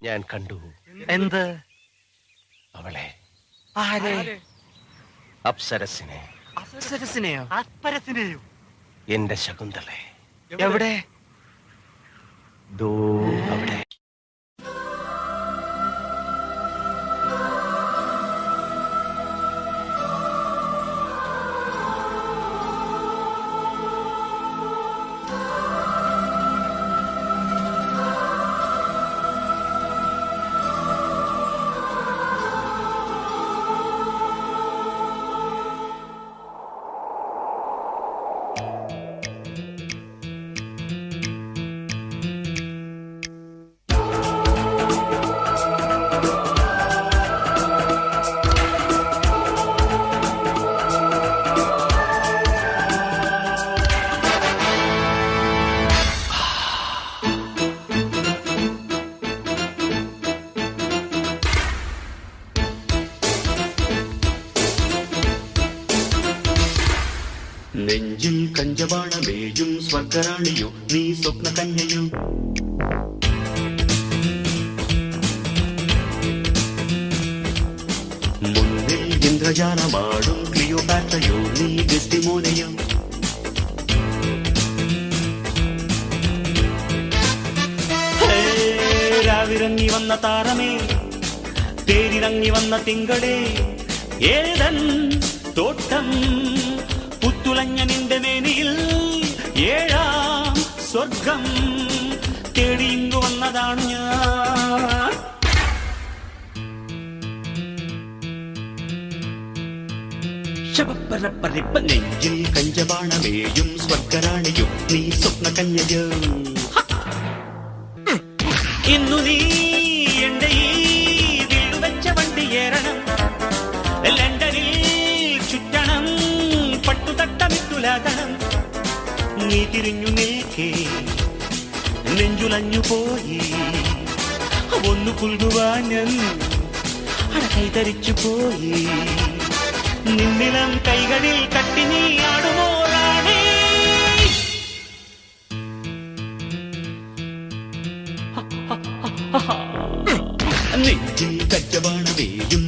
ഞാൻ കണ്ടു. എന്ത്? അവളെ. ആരെ? അപ്സരസിനെ. അപ്സരസിനെയോ? അപ്സരസിനെയോ? എന്റെ ശകുന്തളെ. എവിടെ? ദോ അവിടെ. നെഞ്ചിൽ കഞ്ചബാണമേയും സ്വർഗറാണിയോ നീ സ്വപ്ന കന്യയോ. മുന്നിൽ ഇന്ദ്രജാലമാടും ക്ലിയോപാട്രയോ നീ ഡെസ്റ്റിമോനയോ. രാവിറങ്ങി വന്ന താരമേ, തേരിറങ്ങി വന്ന തിങ്കളേ, ഏതൻ തോട്ടം പുത്തുലഞ്ഞ നിന്റെ മേനിയിൽ ഏഴാം സ്വർഗം തേടി ഇങ്ങു വന്നതാണ് ഞാൻ. ശബപ്പരപ്പരിപ്പ നെഞ്ചിൽ കഞ്ചബാണമേയും സ്വർഗറാണിയോ നീ സ്വപ്ന കന്യയോ. ഇന്നു നീ എന്റെ ഈ വീടുവെച്ച വണ്ടിയേറണം, ലണ്ടനിൽ ചുറ്റണം, പട്ടുതട്ടമിട്ടുലാകണം. നീ തിരിഞ്ഞു നിൽക്കേ നെഞ്ചുലഞ്ഞു പോയി, ഒന്നു പുൽകുവാൻ ഞാൻ കൈതരിച്ചു പോയി. നിന്നിലം കൈകളിൽ കട്ടി നീ ആടുമോ റാണി. നെഞ്ചിൽ കച്ചവാണമേയും